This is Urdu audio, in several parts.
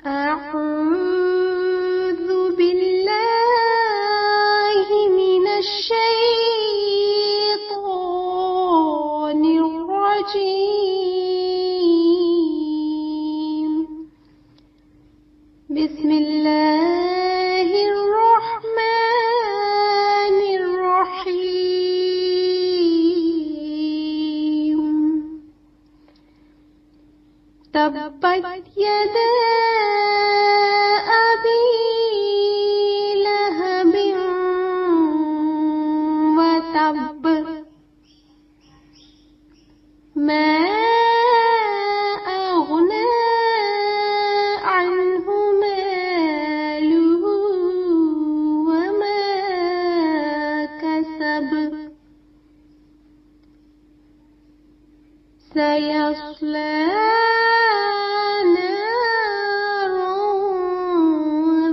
أعوذ بالله من الشيطان الرجيم. بسم الله الرحمن الرحيم. تبت يدا أبي لهب وتب ما أغنى عنه ماله وما كسب سيصلى نارا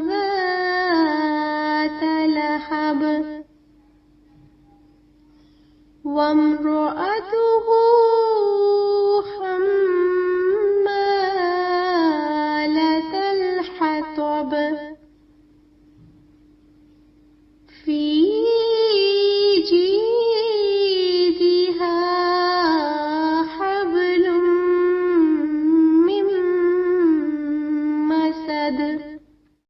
ذات لهب وامرأته